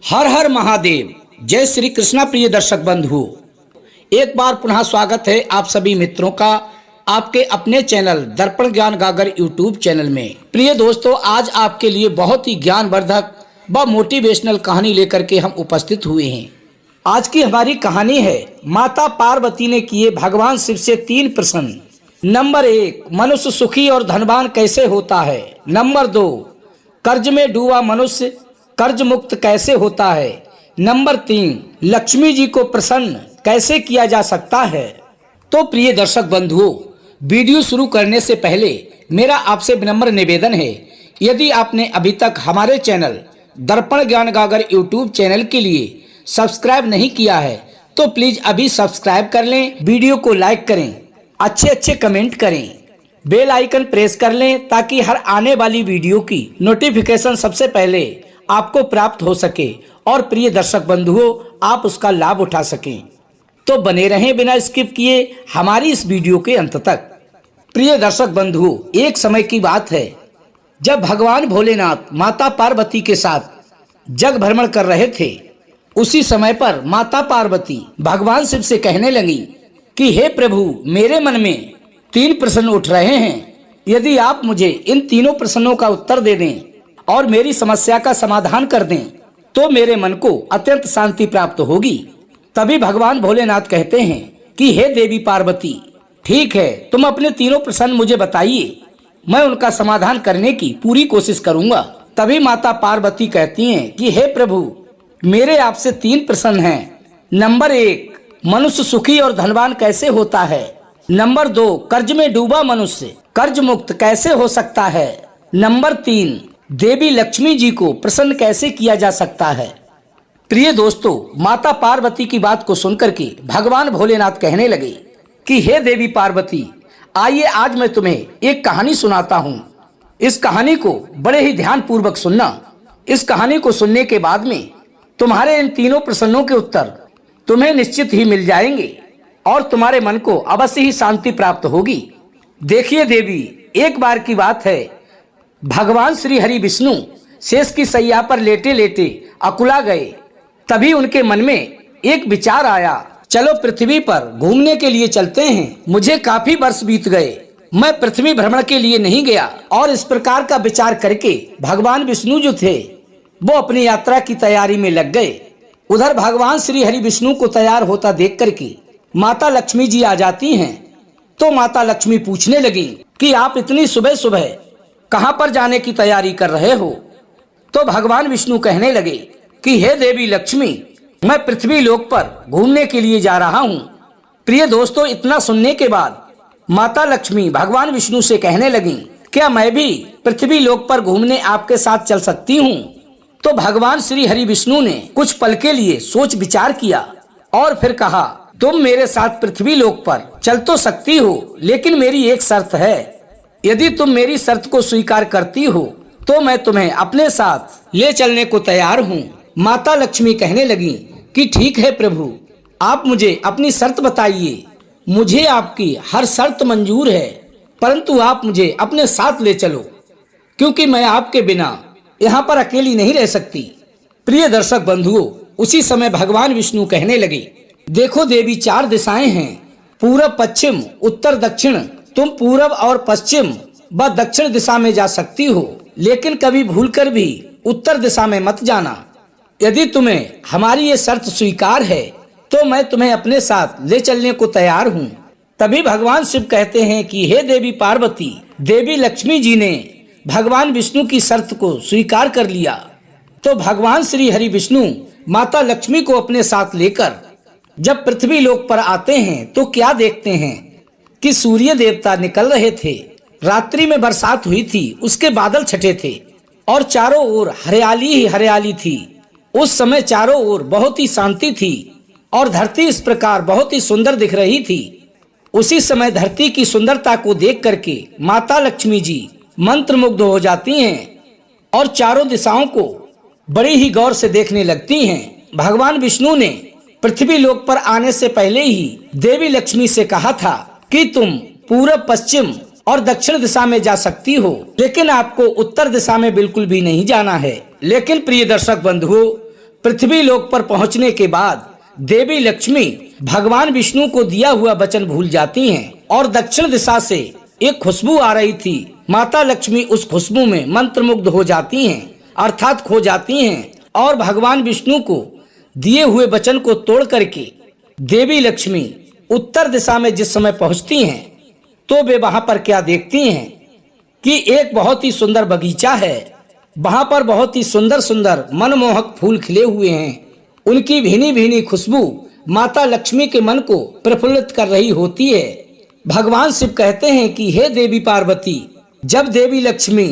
हर हर महादेव। जय श्री कृष्णा। प्रिय दर्शक बंधु, एक बार पुनः स्वागत है आप सभी मित्रों का आपके अपने चैनल दर्पण ज्ञान गागर यूट्यूब चैनल में। प्रिय दोस्तों, आज आपके लिए बहुत ही ज्ञानवर्धक व मोटिवेशनल कहानी लेकर के हम उपस्थित हुए हैं। आज की हमारी कहानी है माता पार्वती ने किए भगवान शिव से 3 प्रश्न। नंबर 1, मनुष्य सुखी और धनवान कैसे होता है। नंबर 2, कर्ज में डूबा मनुष्य कर्ज मुक्त कैसे होता है। नंबर 3, लक्ष्मी जी को प्रसन्न कैसे किया जा सकता है। तो प्रिय दर्शक बंधुओं, वीडियो शुरू करने से पहले मेरा आपसे विनम्र निवेदन है, यदि आपने अभी तक हमारे चैनल दर्पण ज्ञान गागर यूट्यूब चैनल के लिए सब्सक्राइब नहीं किया है तो प्लीज अभी सब्सक्राइब कर लें, वीडियो को लाइक करें, अच्छे कमेंट करें, बेल आइकन प्रेस कर लें ताकि हर आने वाली वीडियो की नोटिफिकेशन सबसे पहले आपको प्राप्त हो सके और प्रिय दर्शक बंधुओं आप उसका लाभ उठा सकें। तो बने रहें बिना स्किप किए हमारी इस वीडियो के अंत तक। प्रिय दर्शक बंधुओं, एक समय की बात है जब भगवान भोलेनाथ माता पार्वती के साथ जग भ्रमण कर रहे थे। उसी समय पर माता पार्वती भगवान शिव से कहने लगी कि हे प्रभु, मेरे मन में 3 प्रश्न उठ रहे हैं। यदि आप मुझे इन तीनों प्रश्नों का उत्तर दे दें और मेरी समस्या का समाधान कर दें तो मेरे मन को अत्यंत शांति प्राप्त होगी। तभी भगवान भोलेनाथ कहते हैं कि हे देवी पार्वती, ठीक है, तुम अपने तीनों प्रश्न मुझे बताइए, मैं उनका समाधान करने की पूरी कोशिश करूंगा। तभी माता पार्वती कहती हैं कि हे प्रभु, मेरे आपसे 3 प्रश्न हैं। नंबर 1, मनुष्य सुखी और धनवान कैसे होता है। नंबर 2, कर्ज में डूबा मनुष्य कर्ज मुक्त कैसे हो सकता है। नंबर 3, देवी लक्ष्मी जी को प्रसन्न कैसे किया जा सकता है। प्रिय दोस्तों, माता पार्वती की बात को सुनकर के भगवान भोलेनाथ कहने लगे कि हे देवी पार्वती, आइए आज मैं तुम्हें एक कहानी सुनाता हूँ। इस कहानी को बड़े ही ध्यान पूर्वक सुनना। इस कहानी को सुनने के बाद में तुम्हारे इन तीनों प्रश्नों के उत्तर तुम्हें निश्चित ही मिल जाएंगे और तुम्हारे मन को अवश्य ही शांति प्राप्त होगी। देखिए देवी, एक बार की बात है, भगवान श्री हरि विष्णु शेष की सैया पर लेटे लेटे अकुला गए। तभी उनके मन में एक विचार आया, चलो पृथ्वी पर घूमने के लिए चलते हैं। मुझे काफी वर्ष बीत गए, मैं पृथ्वी भ्रमण के लिए नहीं गया। और इस प्रकार का विचार करके भगवान विष्णु जो थे वो अपनी यात्रा की तैयारी में लग गए। उधर भगवान श्री हरि विष्णु को तैयार होता देख करके माता लक्ष्मी जी आ जाती हैं। तो माता लक्ष्मी पूछने लगी कि आप इतनी सुबह सुबह कहां पर जाने की तैयारी कर रहे हो। तो भगवान विष्णु कहने लगे कि हे देवी लक्ष्मी, मैं पृथ्वी लोक पर घूमने के लिए जा रहा हूं। प्रिय दोस्तों, इतना सुनने के बाद माता लक्ष्मी भगवान विष्णु से कहने लगी, क्या मैं भी पृथ्वी लोक पर घूमने आपके साथ चल सकती हूं। तो भगवान श्री हरि विष्णु ने कुछ पल के लिए सोच विचार किया और फिर कहा, तुम मेरे साथ पृथ्वी लोक पर चल तो सकती हो, लेकिन मेरी एक शर्त है। यदि तुम मेरी शर्त को स्वीकार करती हो तो मैं तुम्हें अपने साथ ले चलने को तैयार हूँ। माता लक्ष्मी कहने लगी कि ठीक है प्रभु, आप मुझे अपनी शर्त बताइए। मुझे आपकी हर शर्त मंजूर है, परंतु आप मुझे अपने साथ ले चलो, क्योंकि मैं आपके बिना यहाँ पर अकेली नहीं रह सकती। प्रिय दर्शक बंधुओं, उसी समय भगवान विष्णु कहने लगे, देखो देवी, 4 दिशाएं हैं, पूरब, पश्चिम, उत्तर, दक्षिण। तुम पूरब और पश्चिम व दक्षिण दिशा में जा सकती हो, लेकिन कभी भूलकर भी उत्तर दिशा में मत जाना। यदि तुम्हें हमारी ये शर्त स्वीकार है तो मैं तुम्हें अपने साथ ले चलने को तैयार हूँ। तभी भगवान शिव कहते हैं कि हे देवी पार्वती, देवी लक्ष्मी जी ने भगवान विष्णु की शर्त को स्वीकार कर लिया। तो भगवान श्री हरि विष्णु माता लक्ष्मी को अपने साथ लेकर जब पृथ्वी लोक पर आते हैं तो क्या देखते हैं कि सूर्य देवता निकल रहे थे। रात्रि में बरसात हुई थी, उसके बादल छटे थे और चारों ओर हरियाली ही हरियाली थी। उस समय चारों ओर बहुत ही शांति थी और धरती इस प्रकार बहुत ही सुंदर दिख रही थी। उसी समय धरती की सुंदरता को देख करके माता लक्ष्मी जी मंत्रमुग्ध हो जाती हैं और चारों दिशाओं को बड़ी ही गौर से देखने लगती हैं। भगवान विष्णु ने पृथ्वी लोक पर आने से पहले ही देवी लक्ष्मी से कहा था कि तुम पूरब, पश्चिम और दक्षिण दिशा में जा सकती हो, लेकिन आपको उत्तर दिशा में बिल्कुल भी नहीं जाना है। लेकिन प्रिय दर्शक बंधुओं, पृथ्वी लोक पर पहुंचने के बाद देवी लक्ष्मी भगवान विष्णु को दिया हुआ वचन भूल जाती हैं और दक्षिण दिशा से एक खुशबू आ रही थी। माता लक्ष्मी उस खुशबू में मंत्रमुग्ध हो जाती हैं, अर्थात खो जाती हैं, और भगवान विष्णु को दिए हुए वचन को तोड़ करके देवी लक्ष्मी उत्तर दिशा में जिस समय पहुंचती हैं तो वे वहां पर क्या देखती हैं कि एक बहुत ही सुंदर बगीचा है। वहां पर बहुत ही सुंदर सुंदर मनमोहक फूल खिले हुए हैं। उनकी भीनी भीनी खुशबू माता लक्ष्मी के मन को प्रफुल्लित कर रही होती है। भगवान शिव कहते हैं कि हे देवी पार्वती, जब देवी लक्ष्मी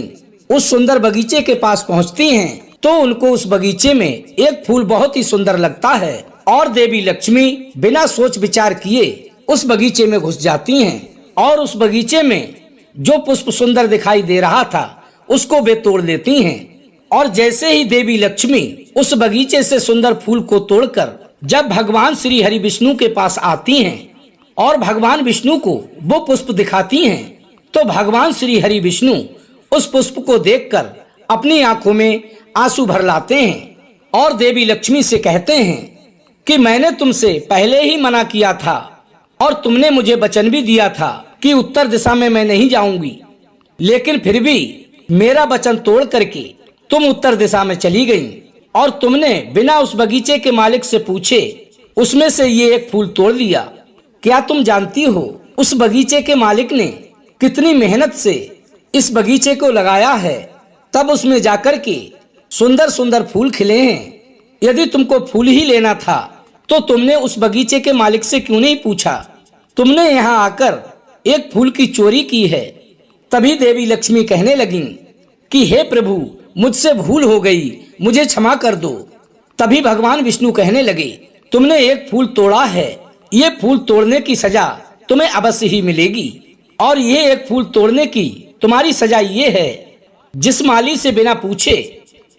उस सुंदर बगीचे के पास पहुंचती हैं तो उनको उस बगीचे में एक फूल बहुत ही सुंदर लगता है और देवी लक्ष्मी बिना सोच विचार किए उस बगीचे में घुस जाती हैं और उस बगीचे में जो पुष्प सुंदर दिखाई दे रहा था उसको वे तोड़ लेती हैं। और जैसे ही देवी लक्ष्मी उस बगीचे से सुंदर फूल को तोड़कर जब भगवान श्री हरि विष्णु के पास आती हैं और भगवान विष्णु को वो पुष्प दिखाती हैं तो भगवान श्री हरि विष्णु उस पुष्प को देखकर अपनी आंखों में आंसू भर लाते हैं और देवी लक्ष्मी से कहते हैं कि मैंने तुमसे पहले ही मना किया था और तुमने मुझे वचन भी दिया था कि उत्तर दिशा में मैं नहीं जाऊंगी, लेकिन फिर भी मेरा वचन तोड़ करके तुम उत्तर दिशा में चली गई और तुमने बिना उस बगीचे के मालिक से पूछे उसमें से ये एक फूल तोड़ लिया। क्या तुम जानती हो उस बगीचे के मालिक ने कितनी मेहनत से इस बगीचे को लगाया है, तब उसमें जाकर के सुंदर सुंदर फूल खिले हैं। यदि तुमको फूल ही लेना था तो तुमने उस बगीचे के मालिक से क्यों नहीं पूछा? तुमने यहाँ आकर एक फूल की चोरी की है। तभी देवी लक्ष्मी कहने लगी कि हे प्रभु, मुझसे भूल हो गई, मुझे क्षमा कर दो। तभी भगवान विष्णु कहने लगे, तुमने एक फूल तोड़ा है, ये फूल तोड़ने की सजा तुम्हें अवश्य ही मिलेगी। और ये एक फूल तोड़ने की तुम्हारी सजा ये है, जिस माली से बिना पूछे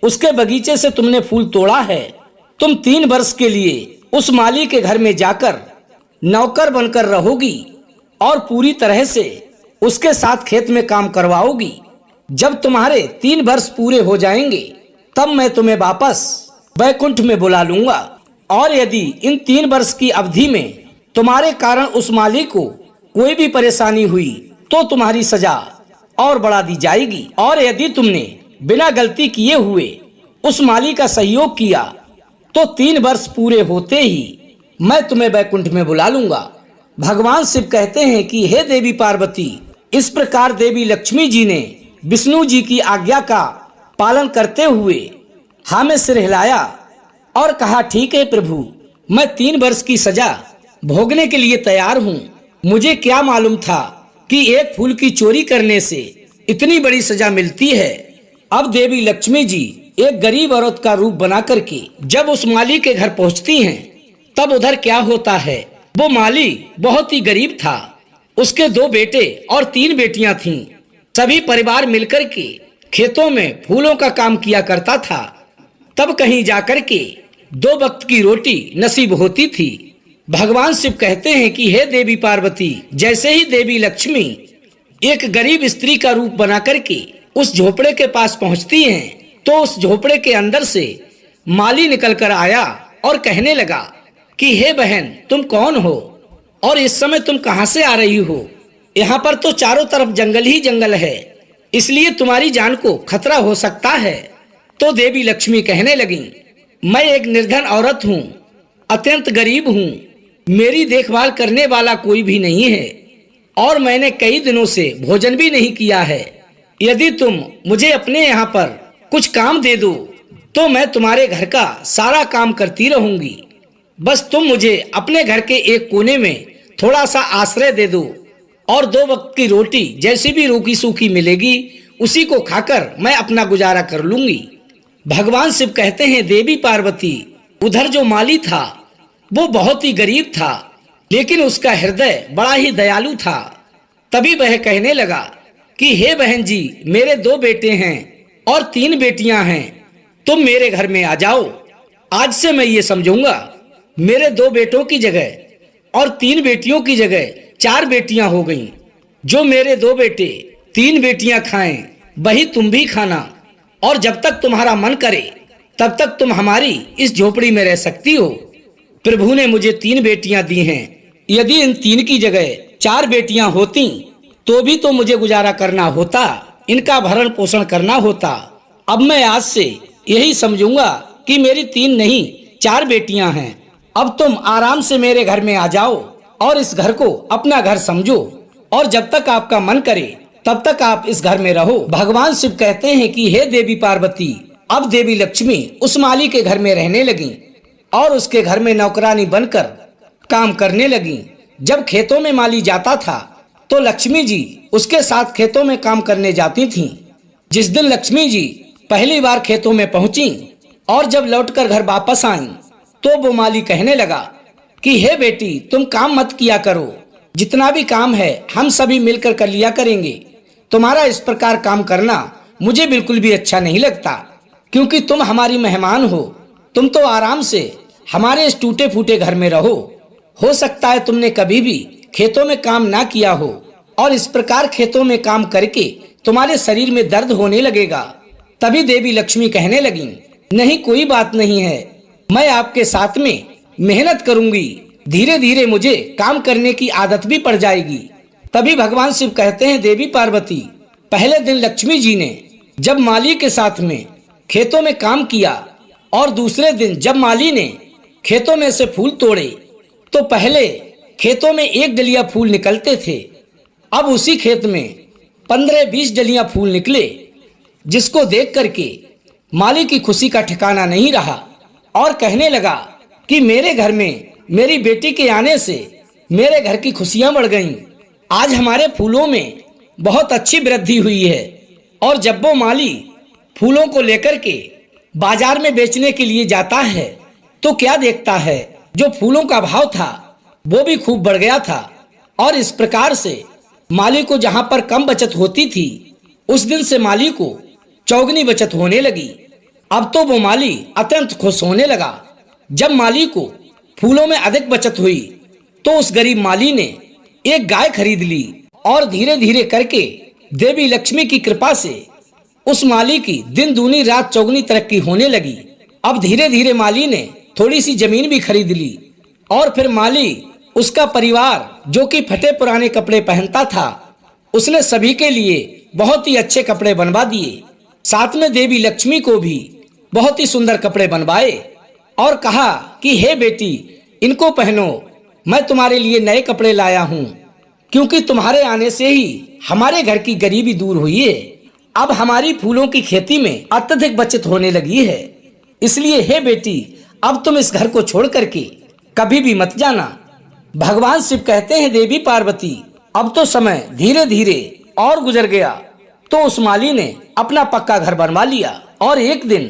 उसके बगीचे से तुमने फूल तोड़ा है, तुम 3 वर्ष के लिए उस माली के घर में जाकर नौकर बनकर रहोगी और पूरी तरह से उसके साथ खेत में काम करवाओगी। जब तुम्हारे 3 वर्ष पूरे हो जाएंगे तब मैं तुम्हें वापस वैकुंठ में बुला लूंगा। और यदि इन 3 वर्ष की अवधि में तुम्हारे कारण उस माली को कोई भी परेशानी हुई तो तुम्हारी सजा और बढ़ा दी जाएगी। और यदि तुमने बिना गलती किए हुए उस माली का सहयोग किया तो 3 वर्ष पूरे होते ही मैं तुम्हें वैकुंठ में बुला लूंगा। भगवान शिव कहते हैं कि हे देवी पार्वती, इस प्रकार देवी लक्ष्मी जी ने विष्णु जी की आज्ञा का पालन करते हुए हाँ में सिर हिलाया और कहा, ठीक है प्रभु, मैं 3 वर्ष की सजा भोगने के लिए तैयार हूँ। मुझे क्या मालूम था कि एक फूल की चोरी करने से इतनी बड़ी सजा मिलती है। अब देवी लक्ष्मी जी एक गरीब औरत का रूप बना करके जब उस माली के घर पहुंचती हैं तब उधर क्या होता है, वो माली बहुत ही गरीब था। उसके 2 बेटे और 3 बेटियां थीं। सभी परिवार मिलकर के खेतों में फूलों का काम किया करता था। तब कहीं जाकर के 2 वक्त की रोटी नसीब होती थी। भगवान शिव कहते हैं कि हे देवी पार्वती, जैसे ही देवी लक्ष्मी एक गरीब स्त्री का रूप बना करके उस झोपड़े के पास पहुंचती हैं तो उस झोपड़े के अंदर से माली निकल कर आया और कहने लगा कि हे बहन, तुम कौन हो और इस समय तुम कहां से आ रही हो? यहाँ पर तो चारों तरफ जंगल ही जंगल है, इसलिए तुम्हारी जान को खतरा हो सकता है। तो देवी लक्ष्मी कहने लगी, मैं एक निर्धन औरत हूँ, अत्यंत गरीब हूँ, मेरी देखभाल करने वाला कोई भी नहीं है और मैंने कई दिनों से भोजन भी नहीं किया है। यदि तुम मुझे अपने यहाँ पर कुछ काम दे दो तो मैं तुम्हारे घर का सारा काम करती रहूंगी। बस तुम मुझे अपने घर के एक कोने में थोड़ा सा आश्रय दे दो और 2 वक्त की रोटी जैसी भी रूखी सूखी मिलेगी उसी को खाकर मैं अपना गुजारा कर लूंगी। भगवान शिव कहते हैं, देवी पार्वती, उधर जो माली था वो बहुत ही गरीब था, लेकिन उसका हृदय बड़ा ही दयालु था। तभी वह कहने लगा कि हे बहन जी, मेरे 2 बेटे हैं और 3 बेटियां हैं, तुम मेरे घर में आ जाओ। आज से मैं ये समझूंगा मेरे 2 बेटों की जगह और 3 बेटियों की जगह 4 बेटियां हो गईं। जो मेरे 2 बेटे 3 बेटियां खाएं वही तुम भी खाना, और जब तक तुम्हारा मन करे तब तक तुम हमारी इस झोपड़ी में रह सकती हो। प्रभु ने मुझे 3 बेटियां दी हैं। यदि इन 3 की जगह 4 बेटियां होती तो भी तो मुझे गुजारा करना होता, इनका भरण पोषण करना होता। अब मैं आज से यही समझूंगा कि मेरी 3 नहीं 4 बेटियां हैं। अब तुम आराम से मेरे घर में आ जाओ और इस घर को अपना घर समझो, और जब तक आपका मन करे तब तक आप इस घर में रहो। भगवान शिव कहते हैं कि हे देवी पार्वती, अब देवी लक्ष्मी उस माली के घर में रहने लगी और उसके घर में नौकरानी बनकर काम करने लगी। जब खेतों में माली जाता था तो लक्ष्मी जी उसके साथ खेतों में काम करने जाती थीं। जिस दिन लक्ष्मी जी पहली बार खेतों में पहुंची और जब लौटकर घर वापस आईं, तो वो माली कहने लगा कि हे बेटी, तुम काम मत किया करो, जितना भी काम है हम सभी मिलकर कर लिया करेंगे। तुम्हारा इस प्रकार काम करना मुझे बिल्कुल भी अच्छा नहीं लगता, क्योंकि तुम हमारी मेहमान हो। तुम तो आराम से हमारे इस टूटे फूटे घर में रहो। हो सकता है तुमने कभी भी खेतों में काम ना किया हो और इस प्रकार खेतों में काम करके तुम्हारे शरीर में दर्द होने लगेगा। तभी देवी लक्ष्मी कहने लगी, नहीं, कोई बात नहीं है, मैं आपके साथ में मेहनत करूंगी, धीरे धीरे मुझे काम करने की आदत भी पड़ जाएगी। तभी भगवान शिव कहते हैं, देवी पार्वती, पहले दिन लक्ष्मी जी ने जब माली के साथ में खेतों में काम किया और दूसरे दिन जब माली ने खेतों में से फूल तोड़े, तो पहले खेतों में 1 डलिया फूल निकलते थे, अब उसी खेत में 15-20 डलियां फूल निकले, जिसको देख करके माली की खुशी का ठिकाना नहीं रहा और कहने लगा कि मेरे घर में मेरी बेटी के आने से मेरे घर की खुशियां बढ़ गईं। आज हमारे फूलों में बहुत अच्छी वृद्धि हुई है। और जब वो माली फूलों को लेकर के बाजार में बेचने के लिए जाता है तो क्या देखता है, जो फूलों का भाव था वो भी खूब बढ़ गया था। और इस प्रकार से माली को जहां पर कम बचत होती थी, उस दिन से माली को चौगनी बचत होने लगी। अब तो वो माली अत्यंत खुश होने लगा। जब माली को फूलों में अधिक बचत हुई तो उस गरीब माली ने एक गाय खरीद ली और धीरे धीरे करके देवी लक्ष्मी की कृपा से उस माली की दिन दूनी रात चौगनी तरक्की होने लगी। अब धीरे धीरे माली ने थोड़ी सी जमीन भी खरीद ली और फिर माली, उसका परिवार जो कि फटे पुराने कपड़े पहनता था, उसने सभी के लिए बहुत ही अच्छे कपड़े बनवा दिए। साथ में देवी लक्ष्मी को भी बहुत ही सुंदर कपड़े बनवाए और कहा कि हे बेटी, इनको पहनो, मैं तुम्हारे लिए नए कपड़े लाया हूँ, क्योंकि तुम्हारे आने से ही हमारे घर की गरीबी दूर हुई है। अब हमारी फूलों की खेती में अत्यधिक बचत होने लगी है, इसलिए हे बेटी, अब तुम इस घर को छोड़ करके कभी भी मत जाना। भगवान शिव कहते हैं, देवी पार्वती, अब तो समय धीरे धीरे और गुजर गया तो उस माली ने अपना पक्का घर बनवा लिया और एक दिन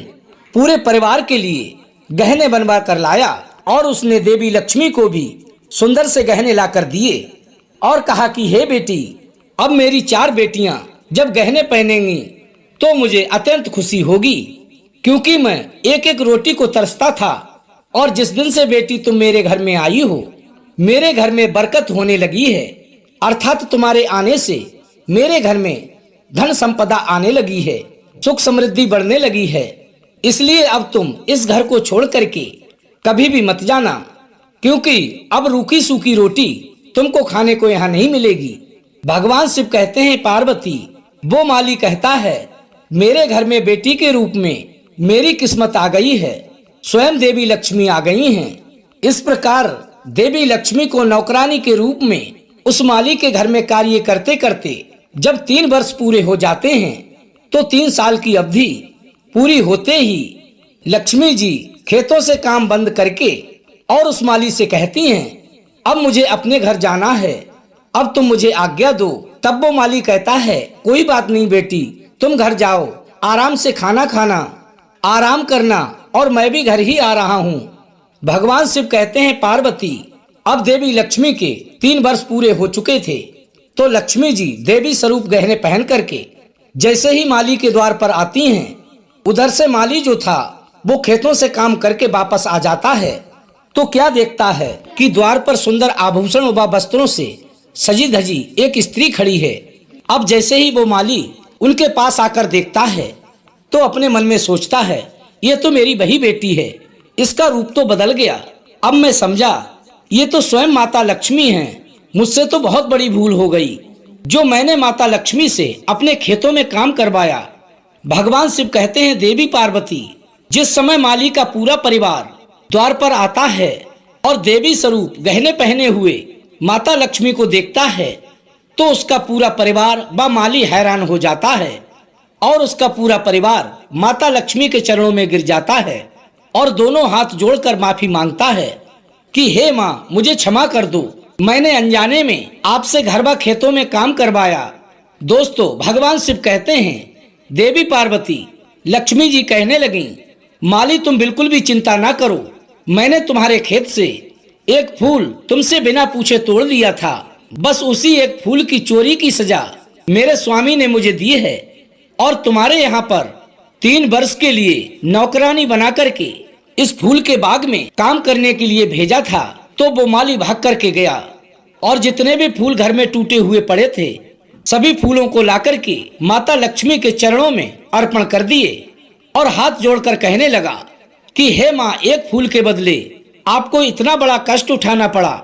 पूरे परिवार के लिए गहने बनवा कर लाया और उसने देवी लक्ष्मी को भी सुंदर से गहने लाकर दिए और कहा कि हे बेटी, अब मेरी 4 बेटियां जब गहने पहनेंगी तो मुझे अत्यंत खुशी होगी, क्योंकि मैं एक एक रोटी को तरसता था। और जिस दिन से बेटी तुम मेरे घर में आई हो, मेरे घर में बरकत होने लगी है, अर्थात तुम्हारे आने से मेरे घर में धन संपदा आने लगी है, सुख समृद्धि बढ़ने लगी है। इसलिए अब तुम इस घर को छोड़ करके कभी भी मत जाना, क्योंकि अब रूखी सूखी रोटी तुमको खाने को यहाँ नहीं मिलेगी। भगवान शिव कहते हैं, पार्वती, वो माली कहता है, मेरे घर में बेटी के रूप में मेरी किस्मत आ गई है, स्वयं देवी लक्ष्मी आ गई हैं। इस प्रकार देवी लक्ष्मी को नौकरानी के रूप में उस माली के घर में कार्य करते करते जब 3 वर्ष पूरे हो जाते हैं तो 3 साल की अवधि पूरी होते ही लक्ष्मी जी खेतों से काम बंद करके और उस माली से कहती हैं, अब मुझे अपने घर जाना है, अब तुम मुझे आज्ञा दो। तब वो माली कहता है, कोई बात नहीं बेटी, तुम घर जाओ, आराम से खाना खाना, आराम करना, और मैं भी घर ही आ रहा हूँ। भगवान शिव कहते हैं, पार्वती, अब देवी लक्ष्मी के 3 वर्ष पूरे हो चुके थे तो लक्ष्मी जी देवी स्वरूप गहने पहन करके जैसे ही माली के द्वार पर आती हैं, उधर से माली जो था वो खेतों से काम करके वापस आ जाता है तो क्या देखता है कि द्वार पर सुंदर आभूषण व वस्त्रों से सजी धजी एक स्त्री खड़ी है। अब जैसे ही वो माली उनके पास आकर देखता है तो अपने मन में सोचता है ये तो मेरी वही बेटी है। इसका रूप तो बदल गया। अब मैं समझा ये तो स्वयं माता लक्ष्मी हैं। मुझसे तो बहुत बड़ी भूल हो गई जो मैंने माता लक्ष्मी से अपने खेतों में काम करवाया। भगवान शिव कहते हैं, देवी पार्वती, जिस समय माली का पूरा परिवार द्वार पर आता है और देवी स्वरूप गहने पहने हुए माता लक्ष्मी को देखता है तो उसका पूरा परिवार व माली हैरान हो जाता है और उसका पूरा परिवार माता लक्ष्मी के चरणों में गिर जाता है और दोनों हाथ जोड़कर माफी मांगता है कि हे माँ, मुझे क्षमा कर दो, मैंने अनजाने में आपसे घर व खेतों में काम करवाया। दोस्तों, भगवान शिव कहते हैं, देवी पार्वती लक्ष्मी जी कहने लगी, माली तुम बिल्कुल भी चिंता ना करो, मैंने तुम्हारे खेत से एक फूल तुमसे बिना पूछे तोड़ दिया था। बस उसी एक फूल की चोरी की सजा मेरे स्वामी ने मुझे दी है और तुम्हारे यहाँ पर 3 वर्ष के लिए नौकरानी बना करके इस फूल के बाग में काम करने के लिए भेजा था। तो वो माली भाग करके गया और जितने भी फूल घर में टूटे हुए पड़े थे सभी फूलों को लाकर के माता लक्ष्मी के चरणों में अर्पण कर दिए और हाथ जोड़कर कहने लगा कि हे माँ, एक फूल के बदले आपको इतना बड़ा कष्ट उठाना पड़ा।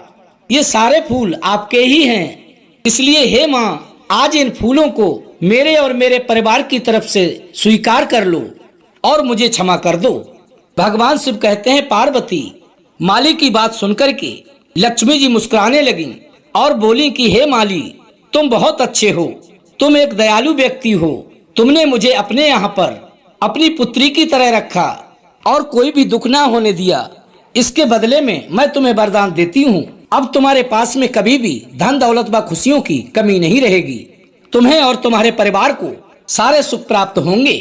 ये सारे फूल आपके ही हैं, इसलिए हे माँ, आज इन फूलों को मेरे और मेरे परिवार की तरफ से स्वीकार कर लो और मुझे क्षमा कर दो। भगवान शिव कहते हैं, पार्वती माली की बात सुनकर के लक्ष्मी जी मुस्कुराने लगी और बोली कि हे माली, तुम बहुत अच्छे हो, तुम एक दयालु व्यक्ति हो, तुमने मुझे अपने यहाँ पर अपनी पुत्री की तरह रखा और कोई भी दुख ना होने दिया। इसके बदले में मैं तुम्हें वरदान देती हूँ, अब तुम्हारे पास में कभी भी धन दौलत व खुशियों की कमी नहीं रहेगी। तुम्हें और तुम्हारे परिवार को सारे सुख प्राप्त होंगे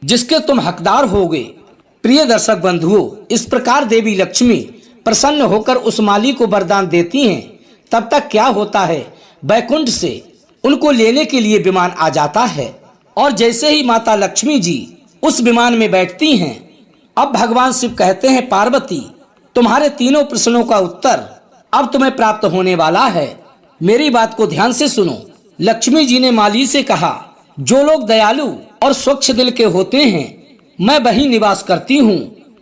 जिसके तुम हकदार होगे। प्रिय दर्शक बंधुओं, इस प्रकार देवी लक्ष्मी प्रसन्न होकर उस माली को वरदान देती हैं। तब तक क्या होता है, बैकुंठ से उनको लेने के लिए विमान आ जाता है और जैसे ही माता लक्ष्मी जी उस विमान में बैठती हैं, अब भगवान शिव कहते हैं, पार्वती तुम्हारे तीनों प्रश्नों का उत्तर अब तुम्हें प्राप्त होने वाला है। मेरी बात को ध्यान से सुनो। लक्ष्मी जी ने माली से कहा, जो लोग दयालु और स्वच्छ दिल के होते हैं मैं वही निवास करती हूँ।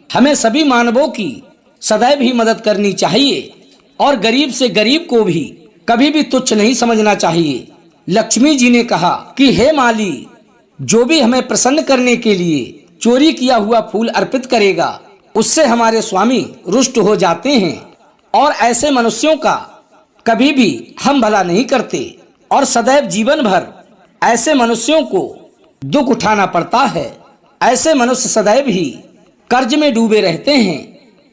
हमें सभी मानवों की सदैव ही मदद करनी चाहिए और गरीब से गरीब को भी कभी भी तुच्छ नहीं समझना चाहिए। लक्ष्मी जी ने कहा कि हे माली, जो भी हमें प्रसन्न करने के लिए चोरी किया हुआ फूल अर्पित करेगा उससे हमारे स्वामी रुष्ट हो जाते हैं और ऐसे मनुष्यों का कभी भी हम भला नहीं करते और सदैव जीवन भर ऐसे मनुष्यों को दुख उठाना पड़ता है। ऐसे मनुष्य सदैव ही कर्ज में डूबे रहते हैं।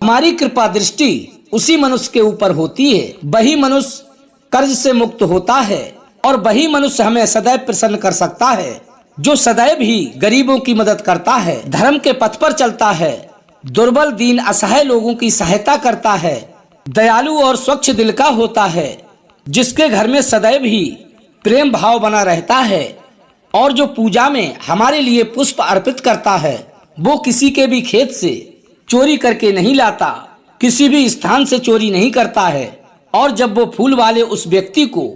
हमारी कृपा दृष्टि उसी मनुष्य के ऊपर होती है, वही मनुष्य कर्ज से मुक्त होता है और वही मनुष्य हमें सदैव प्रसन्न कर सकता है जो सदैव ही गरीबों की मदद करता है, धर्म के पथ पर चलता है, दुर्बल दीन असहाय लोगों की सहायता करता है, दयालु और स्वच्छ दिल का होता है, जिसके घर में सदैव ही प्रेम भाव बना रहता है और जो पूजा में हमारे लिए पुष्प अर्पित करता है वो किसी के भी खेत से चोरी करके नहीं लाता, किसी भी स्थान से चोरी नहीं करता है। और जब वो फूल वाले उस व्यक्ति को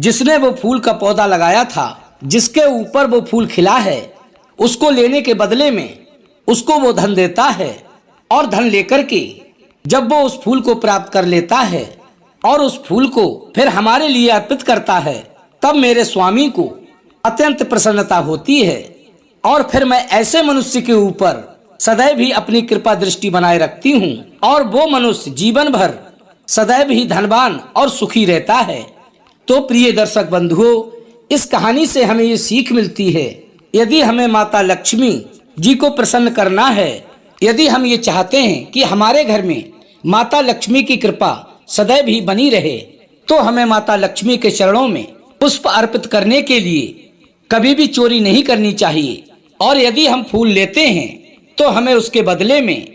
जिसने वो फूल का पौधा लगाया था, जिसके ऊपर वो फूल खिला है, उसको लेने के बदले में उसको वो धन देता है और धन लेकर के जब वो उस फूल को प्राप्त कर लेता है और उस फूल को फिर हमारे लिए अर्पित करता है, तब मेरे स्वामी को अत्यंत प्रसन्नता होती है और फिर मैं ऐसे मनुष्य के ऊपर सदैव ही अपनी कृपा दृष्टि बनाए रखती हूँ और वो मनुष्य जीवन भर सदैव ही धनवान और सुखी रहता है। तो प्रिय दर्शक बंधुओं, इस कहानी से हमें ये सीख मिलती है, यदि हमें माता लक्ष्मी जी को प्रसन्न करना है, यदि हम ये चाहते हैं कि हमारे घर में माता लक्ष्मी की कृपा सदैव ही बनी रहे, तो हमें माता लक्ष्मी के चरणों में पुष्प अर्पित करने के लिए कभी भी चोरी नहीं करनी चाहिए। और यदि हम फूल लेते हैं तो हमें उसके बदले में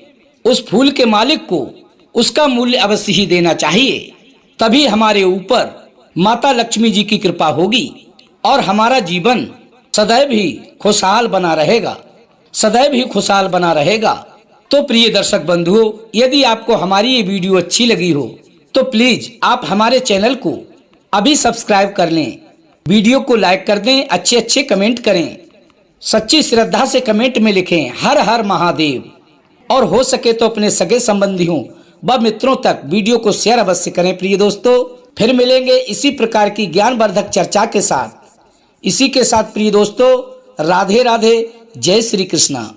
उस फूल के मालिक को उसका मूल्य अवश्य ही देना चाहिए, तभी हमारे ऊपर माता लक्ष्मी जी की कृपा होगी और हमारा जीवन सदैव ही खुशहाल बना रहेगा, सदैव ही खुशहाल बना रहेगा। तो प्रिय दर्शक बंधुओं, यदि आपको हमारी ये वीडियो अच्छी लगी हो तो प्लीज आप हमारे चैनल को अभी सब्सक्राइब कर लें, वीडियो को लाइक कर दें, अच्छे अच्छे कमेंट करें, सच्ची श्रद्धा से कमेंट में लिखें हर हर महादेव। और हो सके तो अपने सगे संबंधियों व मित्रों तक वीडियो को शेयर अवश्य करें। प्रिय दोस्तों, फिर मिलेंगे इसी प्रकार की ज्ञानवर्धक चर्चा के साथ। इसी के साथ प्रिय दोस्तों, राधे राधे, जय श्री कृष्णा।